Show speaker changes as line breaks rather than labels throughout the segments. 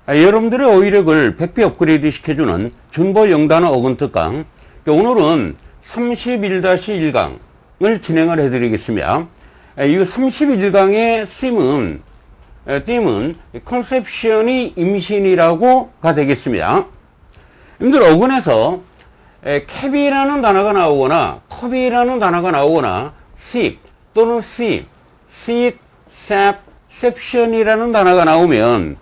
여러분들의 어휘력을 100배 업그레이드 시켜주는 준보 영단어 어근 특강. 오늘은 31-1강을 진행을 해드리겠습니다. 이 31강의 띠은 컨셉션이 임신이라고가 되겠습니다. 여러분들 어근에서 캡이라는 단어가 나오거나 컵이라는 단어가 나오거나 seek 또는 seek, 셉션이라는 단어가 나오면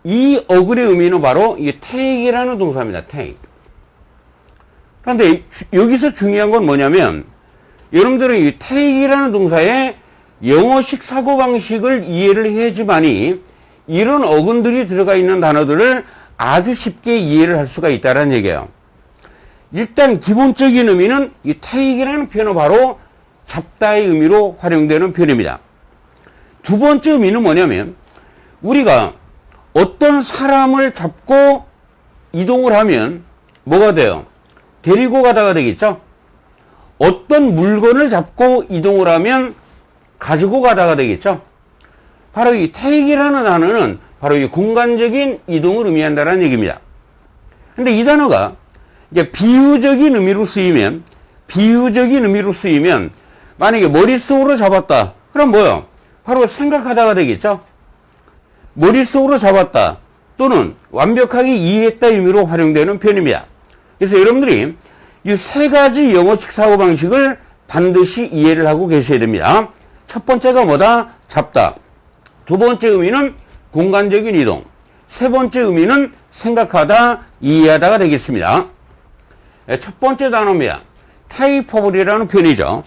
이 어근의 의미는 바로 이 take이라는 동사입니다. take. 그런데 여기서 중요한 건 뭐냐면 여러분들은 이 take이라는 동사의 영어식 사고방식을 이해를 해야지만이 이런 어근들이 들어가 있는 단어들을 아주 쉽게 이해를 할 수가 있다는 얘기예요. 일단 기본적인 의미는 이 take이라는 표현은 바로 잡다의 의미로 활용되는 표현입니다. 두 번째 의미는 뭐냐면 우리가 어떤 사람을 잡고 이동을 하면 뭐가 돼요? 데리고 가다가 되겠죠? 어떤 물건을 잡고 이동을 하면 가지고 가다가 되겠죠? 바로 이 take이라는 단어는 바로 이 공간적인 이동을 의미한다는 얘기입니다. 근데 이 단어가 이제 비유적인 의미로 쓰이면 만약에 머릿속으로 잡았다. 그럼 뭐요? 바로 생각하다가 되겠죠? 머릿속으로 잡았다 또는 완벽하게 이해했다 의미로 활용되는 표현입니다. 그래서 여러분들이 이 세 가지 영어식 사고방식을 반드시 이해를 하고 계셔야 됩니다. 첫 번째가 뭐다? 잡다. 두 번째 의미는 공간적인 이동. 세 번째 의미는 생각하다, 이해하다가 되겠습니다. 첫 번째 단어입니다. take업이라는 표현이죠.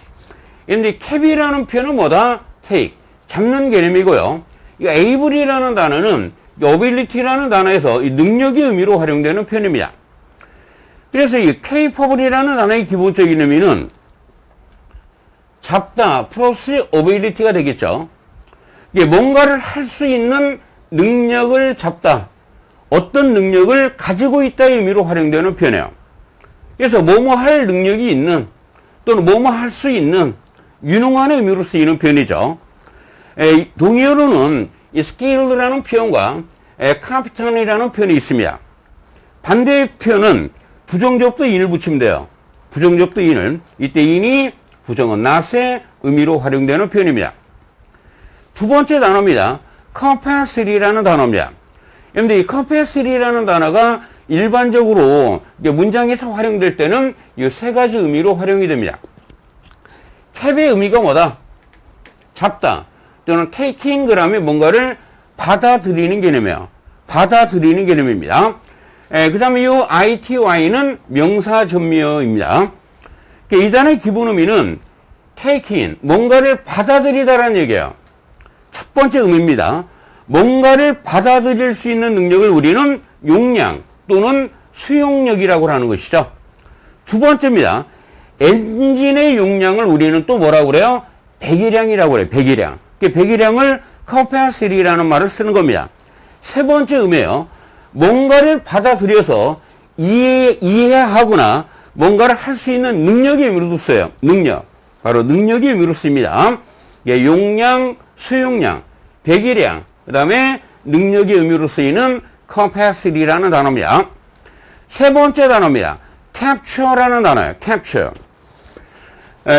그런데 cap이라는 표현은 뭐다? take, 잡는 개념이고요. 이 able이라는 단어는 ability라는 단어에서 이 능력의 의미로 활용되는 표현입니다. 그래서 이 capable이라는 단어의 기본적인 의미는 잡다 플러스 ability가 되겠죠. 이게 뭔가를 할 수 있는 능력을 잡다, 어떤 능력을 가지고 있다의 의미로 활용되는 표현이에요. 그래서 뭐뭐 할 능력이 있는 또는 뭐뭐 할 수 있는 유능한 의미로 쓰이는 표현이죠. 동의어로는 이 skilled라는 표현과 competent이라는 표현이 있습니다. 반대의 표현은 부정적도 in을 붙이면 돼요. 부정적도 in을. 이때 in이 부정은 not의 의미로 활용되는 표현입니다. 두 번째 단어입니다. capacity라는 단어입니다. 그런데 이 capacity라는 단어가 일반적으로 문장에서 활용될 때는 이 세 가지 의미로 활용이 됩니다. cap의 의미가 뭐다? 잡다 또는 taking 그러면 뭔가를 받아들이는 개념이에요. 받아들이는 개념입니다. 그 다음에 이 ity는 명사 전미어입니다. 이 단어의 기본 의미는 taking, 뭔가를 받아들이다라는 얘기예요. 첫 번째 의미입니다. 뭔가를 받아들일 수 있는 능력을 우리는 용량 또는 수용력이라고 하는 것이죠. 두 번째입니다. 엔진의 용량을 우리는 또 뭐라고 그래요? 배기량이라고 그래요. 배기량. 배기량을 capacity라는 말을 쓰는 겁니다. 세 번째 의미예요. 뭔가를 받아들여서 이해하거나 뭔가를 할 수 있는 능력의 의미로도 써요. 능력. 바로 능력의 의미로 씁니다. 용량, 수용량, 배기량, 그 다음에 능력의 의미로 쓰이는 capacity라는 단어입니다. 세 번째 단어입니다. capture라는 단어예요. capture.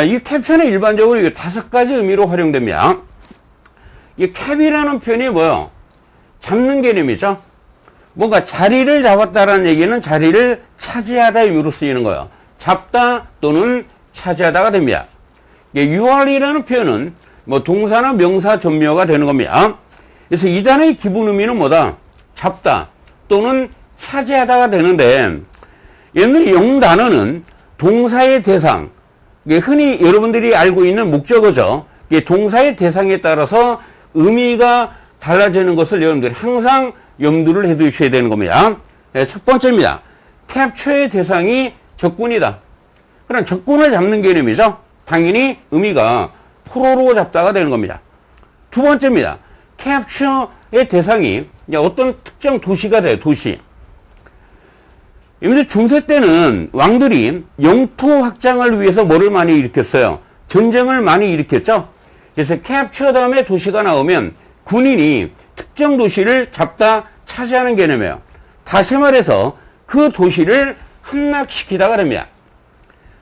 이 capture는 일반적으로 다섯 가지 의미로 활용됩니다. 이 cap이라는 표현이 뭐예요? 잡는 개념이죠. 뭔가 자리를 잡았다라는 얘기는 자리를 차지하다 의미로 쓰이는 거예요. 잡다 또는 차지하다가 됩니다. uR이라는 표현은 뭐 동사나 명사 전미어가 되는 겁니다. 그래서 이 단어의 기본 의미는 뭐다? 잡다 또는 차지하다가 되는데 얘는 영단어는 동사의 대상, 흔히 여러분들이 알고 있는 목적어죠. 동사의 대상에 따라서 의미가 달라지는 것을 여러분들이 항상 염두를 해 두셔야 되는 겁니다. 첫 번째입니다. capture의 대상이 적군이다. 그럼 적군을 잡는 개념이죠. 당연히 의미가 포로로 잡다가 되는 겁니다. 두 번째입니다. capture의 대상이 어떤 특정 도시가 돼요. 도시. 여러분들 중세 때는 왕들이 영토 확장을 위해서 뭐를 많이 일으켰어요? 전쟁을 많이 일으켰죠. 그래서 capture 다음에 도시가 나오면 군인이 특정 도시를 잡다, 차지하는 개념이에요. 다시 말해서 그 도시를 함락시키다가 됩니다.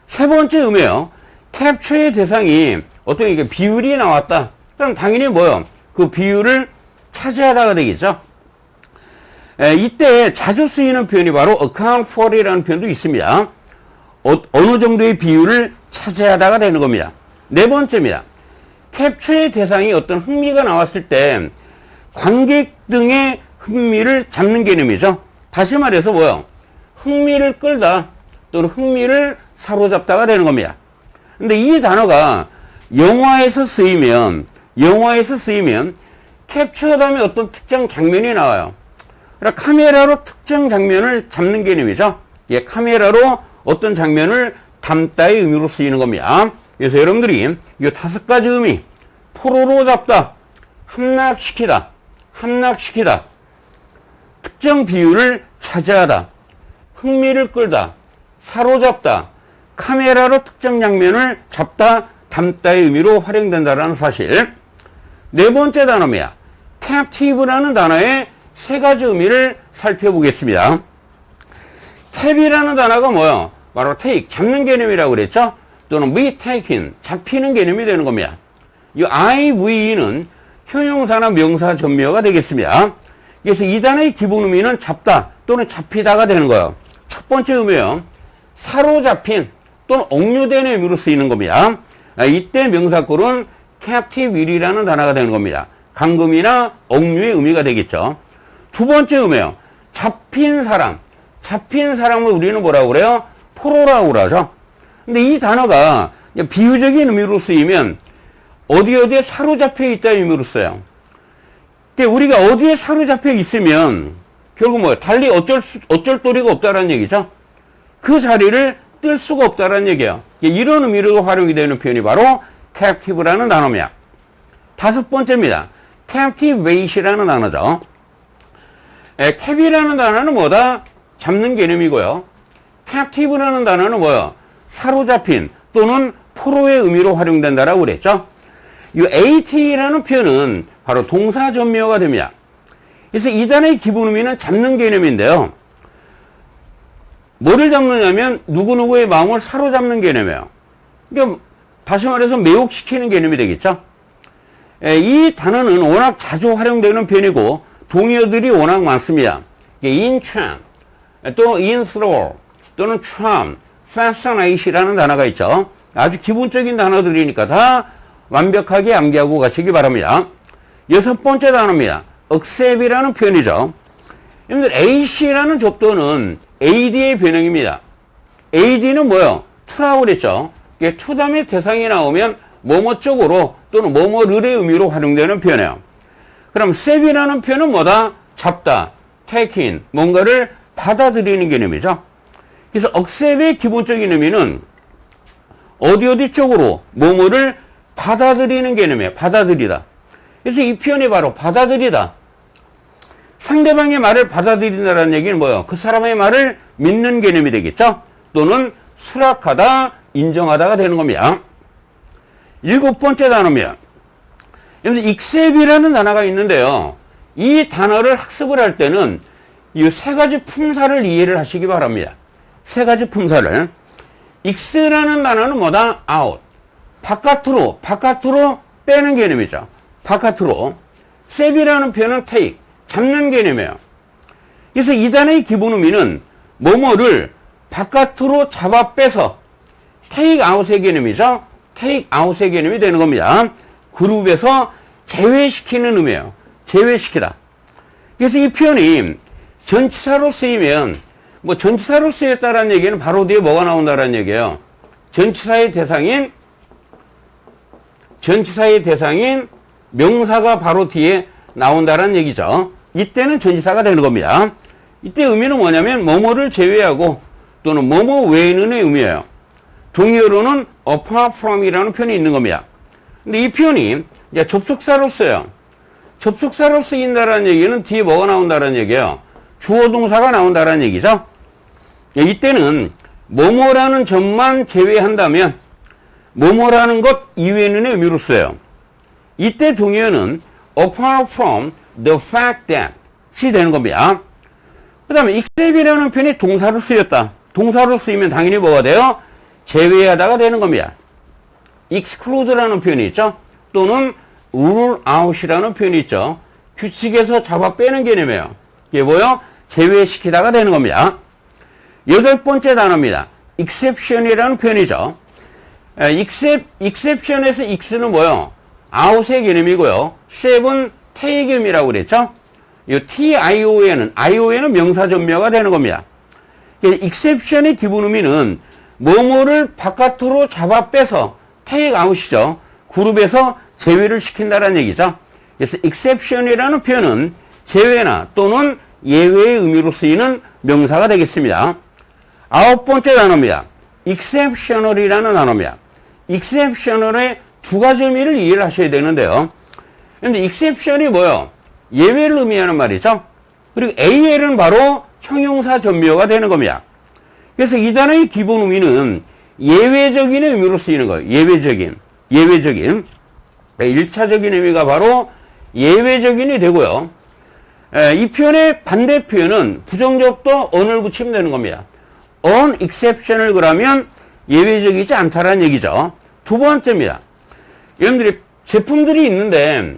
세 번째 의미예요. 캡처의 대상이 어떤 이게 비율이 나왔다. 그럼 당연히 뭐요? 그 비율을 차지하다가 되겠죠. 이때 자주 쓰이는 표현이 바로 account for이라는 표현도 있습니다. 어느 정도의 비율을 차지하다가 되는 겁니다. 네 번째입니다. 캡처의 대상이 어떤 흥미가 나왔을 때 관객 등의 흥미를 잡는 개념이죠. 다시 말해서 뭐요? 흥미를 끌다 또는 흥미를 사로잡다가 되는 겁니다. 근데 이 단어가 영화에서 쓰이면 캡처 다음에 어떤 특정 장면이 나와요. 그러니까 카메라로 특정 장면을 잡는 개념이죠. 예, 카메라로 어떤 장면을 담다의 의미로 쓰이는 겁니다. 그래서 여러분들이 이 5가지 의미, 포로로 잡다, 함락시키다, 특정 비율을 차지하다, 흥미를 끌다, 사로잡다, 카메라로 특정 장면을 잡다, 담다의 의미로 활용된다는 사실. 네 번째 단어입니다. captive라는 단어의 3가지 의미를 살펴보겠습니다. cap이라는 단어가 뭐예요? 바로 take, 잡는 개념이라고 그랬죠? 또는 be taken, 잡히는 개념이 되는 겁니다. 이 IVE는 형용사나 명사 전미어가 되겠습니다. 그래서 이 단어의 기본 의미는 잡다 또는 잡히다가 되는 거예요. 첫 번째 의미예요. 사로잡힌 또는 억류되는 의미로 쓰이는 겁니다. 이때 명사꼴은 captive이라는 단어가 되는 겁니다. 감금이나 억류의 의미가 되겠죠. 두 번째 의미예요. 잡힌 사람을 우리는 뭐라고 그래요? 포로라고 그러죠. 근데 이 단어가 비유적인 의미로 쓰이면 어디에 사로잡혀 있다는 의미로 써요. 근데 우리가 어디에 사로잡혀 있으면 결국 뭐예요? 달리 어쩔 도리가 없다라는 얘기죠. 그 자리를 뜰 수가 없다라는 얘기예요. 이런 의미로 활용이 되는 표현이 바로 captive라는 단어입니다. 5번째입니다. captivate이라는 단어죠. cap이라는 단어는 뭐다? 잡는 개념이고요. captive라는 단어는 뭐예요? 사로잡힌 또는 포로의 의미로 활용된다라고 그랬죠. 이 at라는 표현은 바로 동사 전미어가 됩니다. 그래서 이 단어의 기본 의미는 잡는 개념인데요. 뭐를 잡느냐면 누구누구의 마음을 사로잡는 개념이에요. 그러니까 다시 말해서 매혹시키는 개념이 되겠죠. 이 단어는 워낙 자주 활용되는 표현이고 동의어들이 워낙 많습니다. enchant, 또 enthrall, 또는 charm, fascinate이라는 단어가 있죠. 아주 기본적인 단어들이니까 다 완벽하게 암기하고 가시기 바랍니다. 6번째 단어입니다. accept이라는 표현이죠. 여러분들 ac라는 접두는 ad의 변형입니다. ad는 뭐예요? to라고 그랬죠. to 다음에 대상이 나오면 뭐뭐 쪽으로 또는 뭐뭐를의 의미로 활용되는 표현이에요. 그럼 accept이라는 표현은 뭐다? 잡다, taking, 뭔가를 받아들이는 개념이죠. 그래서 accept의 기본적인 의미는 어디 쪽으로 뭐뭐를 받아들이는 개념이에요. 받아들이다. 그래서 이 표현이 바로 받아들이다. 상대방의 말을 받아들인다는 얘기는 뭐예요? 그 사람의 말을 믿는 개념이 되겠죠? 또는 수락하다, 인정하다가 되는 겁니다. 7번째 단어입니다. 여러분, accept이라는 단어가 있는데요. 이 단어를 학습을 할 때는 이 3가지 품사를 이해를 하시기 바랍니다. 3가지 품사를. ex라는 단어는 뭐다? out. 바깥으로 빼는 개념이죠. 바깥으로. accept이라는 표현은 take, 잡는 개념이에요. 그래서 이 단어의 기본 의미는 뭐뭐를 바깥으로 잡아 빼서 take out의 개념이죠. take out의 개념이 되는 겁니다. 그룹에서 제외시키는 의미예요. 제외시키다. 그래서 이 표현이 전치사로 쓰이면 전치사로 쓰였다라는 얘기는 바로 뒤에 뭐가 나온다라는 얘기예요. 전치사의 대상인 명사가 바로 뒤에 나온다라는 얘기죠. 이때는 전치사가 되는 겁니다. 이때 의미는 뭐냐면 뭐뭐를 제외하고 또는 뭐뭐 외에는의 의미예요. 동의어로는 apart from이라는 표현이 있는 겁니다. 근데 이 표현이 이제 접속사로 써요. 접속사로 쓰인다라는 얘기는 뒤에 뭐가 나온다라는 얘기예요. 주어 동사가 나온다라는 얘기죠. 이때는 뭐뭐라는 점만 제외한다면 뭐뭐라는 것 이외에는 의미로 써요. 이때 동의어는 apart from the fact that 같이 되는 겁니다. 그 다음에 except이라는 표현이 동사로 쓰였다. 동사로 쓰이면 당연히 뭐가 돼요? 제외하다가 되는 겁니다. exclude라는 표현이 있죠. 또는 rule out이라는 표현이 있죠. 규칙에서 잡아 빼는 개념이에요. 이게 뭐요? 제외시키다가 되는 겁니다. 8번째 단어입니다. exception이라는 표현이죠. exception에서 x는 뭐요? out의 개념이고요. 셉은 take이라고 그랬죠. 이 tion은 명사 전묘가 되는 겁니다. exception의 기본 의미는 뭐뭐를 바깥으로 잡아 빼서 take out이죠. 그룹에서 제외를 시킨다는 얘기죠. 그래서 exception이라는 표현은 제외나 또는 예외의 의미로 쓰이는 명사가 되겠습니다. 9번째 단어입니다. exceptional이라는 단어입니다. exceptional의 두 가지 의미를 이해를 하셔야 되는데요. 그런데 exception이 뭐요? 예외를 의미하는 말이죠. 그리고 AL은 바로 형용사 전묘가 되는 겁니다. 그래서 이 단어의 기본 의미는 예외적인의 의미로 쓰이는 거예요. 예외적인. 1차적인 의미가 바로 예외적인이 되고요. 이 표현의 반대 표현은 부정적도 on을 붙이면 되는 겁니다. unexceptional 그러면 예외적이지 않다라는 얘기죠. 두 번째입니다. 여러분들이 제품들이 있는데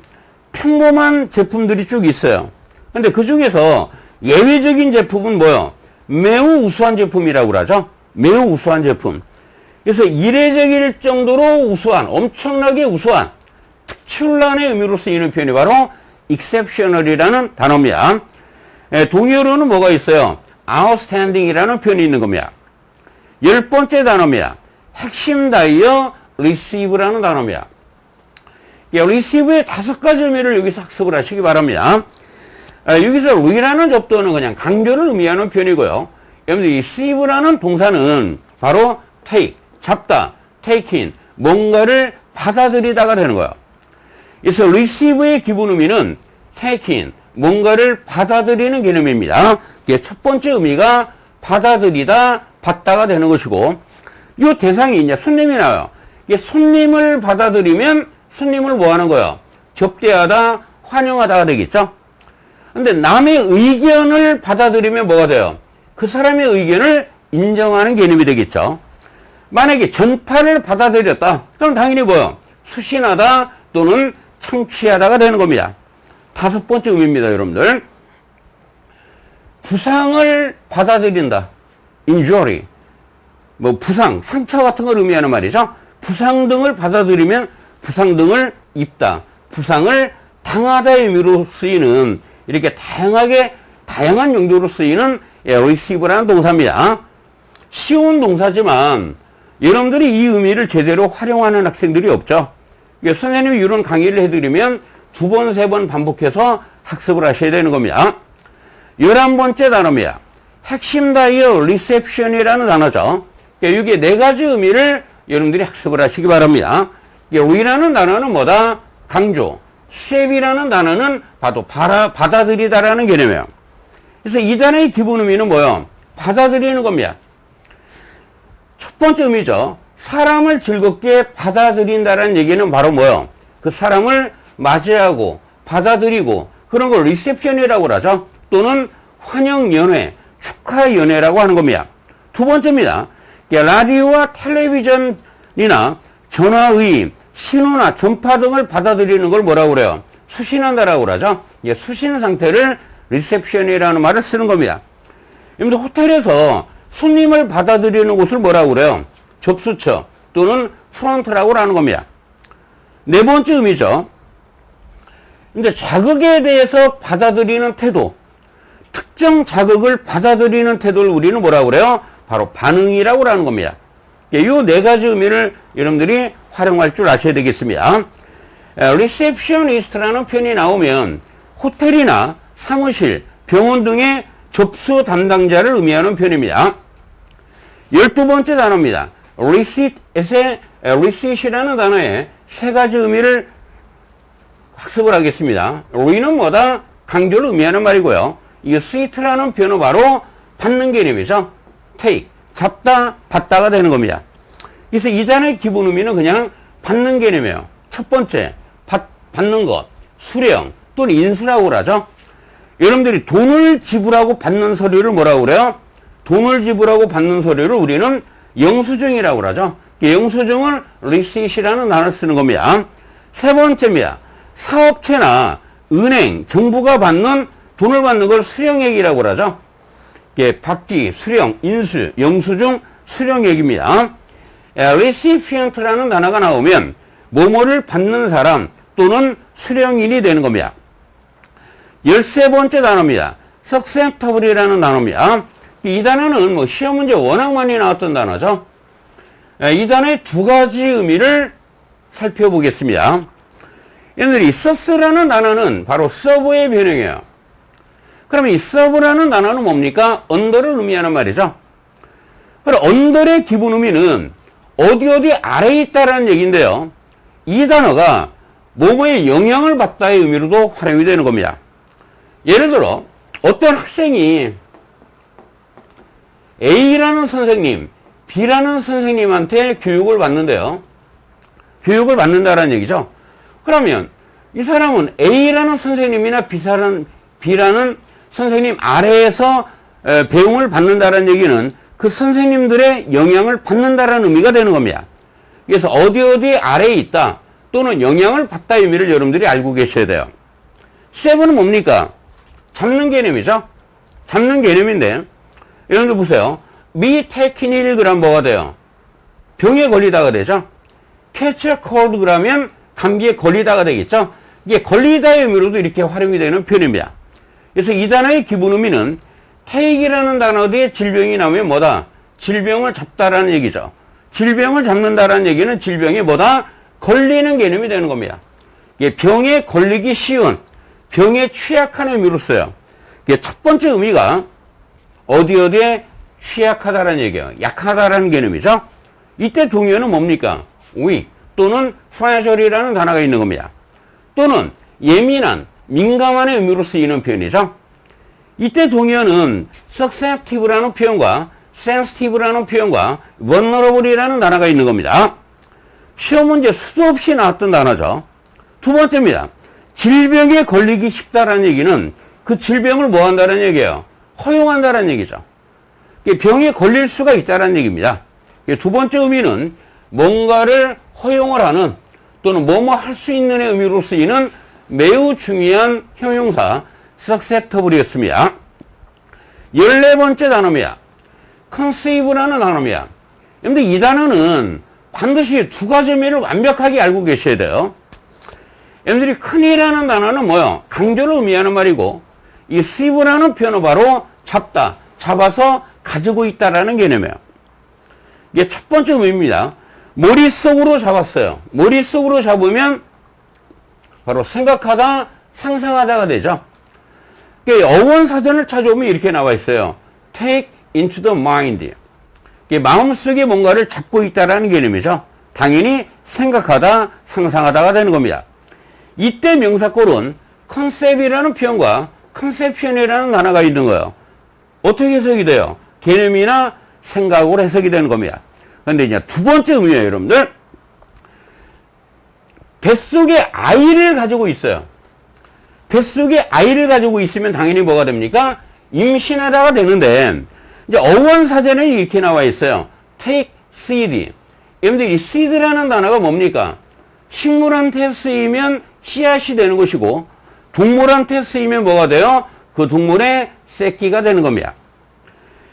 평범한 제품들이 쭉 있어요. 근데 그 중에서 예외적인 제품은 뭐요? 매우 우수한 제품이라고 그러죠. 매우 우수한 제품. 그래서 이례적일 정도로 우수한, 엄청나게 우수한, 특출난의 의미로 쓰이는 표현이 바로 exceptional이라는 단어입니다. 동의어로는 뭐가 있어요? outstanding이라는 표현이 있는 겁니다. 10번째 단어입니다. 핵심 다이어 receive라는 단어입니다. receive의 5가지 의미를 여기서 학습을 하시기 바랍니다. 여기서 re라는 접두어는 그냥 강조를 의미하는 표현이고요. 여러분들 이 receive라는 동사는 바로 take, 잡다, taking, 뭔가를 받아들이다가 되는 거예요. 그래서 receive의 기본 의미는 taking, 뭔가를 받아들이는 개념입니다. 첫 번째 의미가 받아들이다, 받다가 되는 것이고, 이 대상이 이제 손님이 나와요. 이게 손님을 받아들이면 손님을 뭐 하는 거예요? 접대하다, 환영하다가 되겠죠? 근데 남의 의견을 받아들이면 뭐가 돼요? 그 사람의 의견을 인정하는 개념이 되겠죠? 만약에 전파를 받아들였다. 그럼 당연히 뭐요? 수신하다 또는 청취하다가 되는 겁니다. 5번째 의미입니다, 여러분들. 부상을 받아들인다. injury. 뭐 부상, 상처 같은 걸 의미하는 말이죠. 부상 등을 받아들이면 부상 등을 입다. 부상을 당하다의 의미로 쓰이는 이렇게 다양한 용도로 쓰이는 receive라는 동사입니다. 쉬운 동사지만 여러분들이 이 의미를 제대로 활용하는 학생들이 없죠. 선생님이 이런 강의를 해드리면 2번, 3번 반복해서 학습을 하셔야 되는 겁니다. 11번째 단어입니다. 핵심 다이어 reception이라는 단어죠. 이게 4가지 의미를 여러분들이 학습을 하시기 바랍니다. re라는 단어는 뭐다? 강조. 셉이라는 단어는 봐도 받아들이다라는 개념이에요. 그래서 이 단어의 기본 의미는 뭐예요? 받아들이는 겁니다. 첫 번째 의미죠. 사람을 즐겁게 받아들인다라는 얘기는 바로 뭐예요? 그 사람을 맞이하고 받아들이고 그런 걸 리셉션이라고 하죠. 또는 환영연회, 축하연회라고 하는 겁니다. 두 번째입니다. 라디오와 텔레비전이나 전화의 신호나 전파 등을 받아들이는 걸 뭐라고 그래요? 수신한다라고 그러죠. 수신 상태를 리셉션이라는 말을 쓰는 겁니다. 여러분들 호텔에서 손님을 받아들이는 곳을 뭐라고 그래요? 접수처 또는 프런트라고 하는 겁니다. 4번째 의미죠. 근데 자극에 대해서 받아들이는 태도, 특정 자극을 받아들이는 태도를 우리는 뭐라고 그래요? 바로 반응이라고 하는 겁니다. 이 4가지 의미를 여러분들이 활용할 줄 아셔야 되겠습니다. 리셉셔니스트라는 표현이 나오면 호텔이나 사무실, 병원 등의 접수 담당자를 의미하는 표현입니다. 12번째 단어입니다. receipt이라는 단어의 3가지 의미를 학습을 하겠습니다. re는 뭐다? 강조를 의미하는 말이고요. 이 seat라는 표현은 바로 받는 개념이죠. take, 잡다, 받다가 되는 겁니다. 그래서 이 단어의 기본 의미는 그냥 받는 개념이에요. 첫 번째, 받는 것, 수령 또는 인수라고 하죠. 여러분들이 돈을 지불하고 받는 서류를 뭐라고 그래요? 돈을 지불하고 받는 서류를 우리는 영수증이라고 그러죠. 영수증을 receipt이라는 단어를 쓰는 겁니다. 세 번째입니다. 사업체나 은행, 정부가 받는 돈을 받는 걸 수령액이라고 그러죠. 받기, 수령, 인수, 영수증, 수령액입니다. recipient라는 단어가 나오면 뭐뭐를 받는 사람 또는 수령인이 되는 겁니다. 13번째 단어입니다. susceptible이라는 단어입니다. 이 단어는 뭐 시험 문제 워낙 많이 나왔던 단어죠. 이 단어의 두 가지 의미를 살펴보겠습니다. 얘네들이 sus라는 단어는 바로 serve의 변형이에요. 그러면 이 serve라는 단어는 뭡니까? under를 의미하는 말이죠. 그럼 under의 기본 의미는 어디 아래에 있다라는 얘기인데요. 이 단어가 뭐뭐에 영향을 받다의 의미로도 활용이 되는 겁니다. 예를 들어 어떤 학생이 A라는 선생님, B라는 선생님한테 교육을 받는데요. 교육을 받는다라는 얘기죠. 그러면 이 사람은 A라는 선생님이나 B라는 선생님 아래에서 배움을 받는다라는 얘기는 그 선생님들의 영향을 받는다라는 의미가 되는 겁니다. 그래서 어디 아래에 있다 또는 영향을 받다의 의미를 여러분들이 알고 계셔야 돼요. 7은 뭡니까? 잡는 개념이죠. 잡는 개념인데 여러분들 보세요. me taking 1g 뭐가 돼요? 병에 걸리다가 되죠. catch a cold 그러면 감기에 걸리다가 되겠죠. 이게 걸리다의 의미로도 이렇게 활용이 되는 표현입니다. 그래서 이 단어의 기본 의미는 take이라는 단어 뒤에 질병이 나오면 뭐다? 질병을 잡다라는 얘기죠. 질병을 잡는다라는 얘기는 질병에 뭐다? 걸리는 개념이 되는 겁니다. 이게 병에 걸리기 쉬운, 병에 취약한 의미로 써요. 이게 첫 번째 의미가 어디에 취약하다라는 얘기예요. 약하다라는 개념이죠. 이때 동의어는 뭡니까? weak 또는 fragile 단어가 있는 겁니다. 또는 예민한, 민감한의 의미로 쓰이는 표현이죠. 이때 동의어는 susceptible라는 표현과 sensitive라는 표현과 vulnerable이라는 단어가 있는 겁니다. 시험 문제 수도 없이 나왔던 단어죠. 두 번째입니다. 질병에 걸리기 쉽다라는 얘기는 그 질병을 뭐 한다는 얘기예요? 허용한다는 얘기죠. 병에 걸릴 수가 있다는 얘기입니다. 두 번째 의미는 뭔가를 허용을 하는 또는 뭐뭐 할 수 있는 의미로 쓰이는 매우 중요한 형용사 susceptible이었습니다. 14번째 단어입니다. conceive라는 단어입니다. 그런데 이 단어는 반드시 두 가지 의미를 완벽하게 알고 계셔야 돼요. 여러분들이 큰이라는 단어는 뭐요? 강조를 의미하는 말이고 이 seive라는 표현은 바로 잡다, 잡아서 가지고 있다라는 개념이에요. 이게 첫 번째 의미입니다. 머릿속으로 잡았어요. 머릿속으로 잡으면 바로 생각하다, 상상하다가 되죠. 어원사전을 찾아오면 이렇게 나와 있어요. take into the mind. 마음속에 뭔가를 잡고 있다라는 개념이죠. 당연히 생각하다, 상상하다가 되는 겁니다. 이때 명사꼴은 concept이라는 표현과 conception이라는 단어가 있는 거예요. 어떻게 해석이 돼요? 개념이나 생각으로 해석이 되는 겁니다. 그런데 이제 두 번째 의미예요, 여러분들. 뱃속에 아이를 가지고 있어요. 뱃속에 아이를 가지고 있으면 당연히 뭐가 됩니까? 임신하다가 되는데, 이제 어원사전에 이렇게 나와 있어요. take seed. 여러분들 이 seed라는 단어가 뭡니까? 식물한테 쓰이면 씨앗이 되는 것이고, 동물한테 쓰이면 뭐가 돼요? 그 동물의 새끼가 되는 겁니다.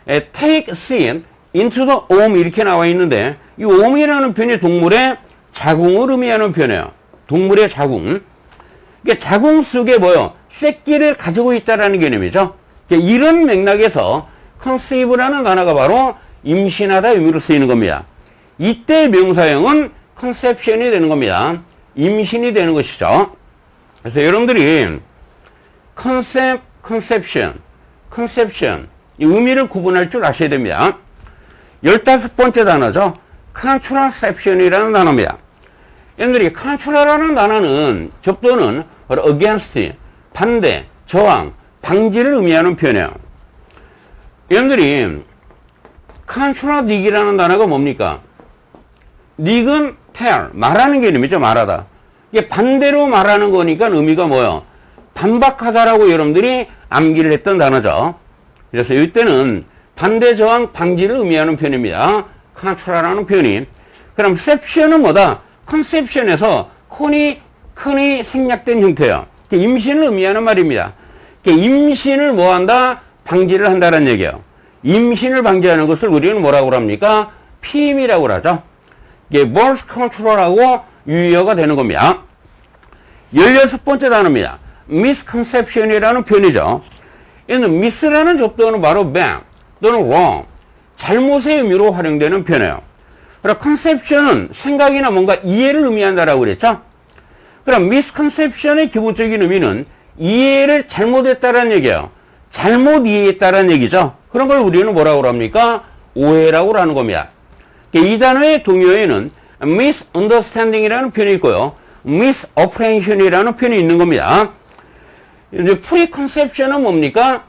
take seed into the womb 이렇게 나와 있는데, 이 womb이라는 표현이 동물의 자궁을 의미하는 표현이에요. 동물의 자궁. 그러니까 자궁 속에 뭐요? 새끼를 가지고 있다라는 개념이죠. 그러니까 이런 맥락에서 conceive라는 단어가 바로 임신하다 의미로 쓰이는 겁니다. 이때 명사형은 conception이 되는 겁니다. 임신이 되는 것이죠. 그래서 여러분들이 concept, conception 이 의미를 구분할 줄 아셔야 됩니다. 15번째 단어죠. contraception이라는 단어입니다. 여러분들이 contra라는 단어는 접도는 against, 반대, 저항, 방지를 의미하는 표현이에요. 여러분들이 contradict이라는 단어가 뭡니까? 닉은 tell, 말하는 개념이죠. 말하다. 이게 반대로 말하는 거니까 의미가 뭐예요? 반박하다라고 여러분들이 암기를 했던 단어죠. 그래서 이때는 반대 저항 방지를 의미하는 표현입니다. 컨트롤하는 표현이. 그럼 셉션은 뭐다? 컨셉션에서 흔히 생략된 형태예요. 임신을 의미하는 말입니다. 임신을 뭐한다? 방지를 한다는 얘기예요. 임신을 방지하는 것을 우리는 뭐라고 합니까? 피임이라고 하죠. 이게 birth control하고 유효가 되는 겁니다. 16번째 단어입니다. misconception이라는 표현이죠. 얘는 mis라는 접두어는 바로 bad 또는 wrong, 잘못의 의미로 활용되는 표현이에요. 그럼 conception은 생각이나 뭔가 이해를 의미한다라고 그랬죠. 그럼 misconception의 기본적인 의미는 이해를 잘못했다라는 얘기예요. 잘못 이해했다라는 얘기죠. 그런 걸 우리는 뭐라고 합니까? 오해라고 하는 겁니다. 이 단어의 동요에는 misunderstanding이라는 표현이 있고요. misapprehension이라는 표현이 있는 겁니다. 이제 preconception은 뭡니까?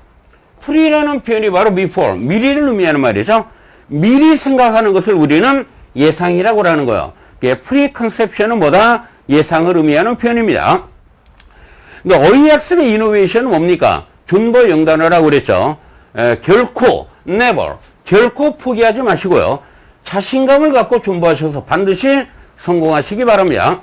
pre라는 표현이 바로 before, 미리를 의미하는 말이죠. 미리 생각하는 것을 우리는 예상이라고 하는 거예요. preconception은 뭐다? 예상을 의미하는 표현입니다. 근데 어휘학습의 이노베이션은 뭡니까? 존버 영단어라고 그랬죠. 결코, never, 결코 포기하지 마시고요. 자신감을 갖고 존버하셔서 반드시 성공하시기 바랍니다.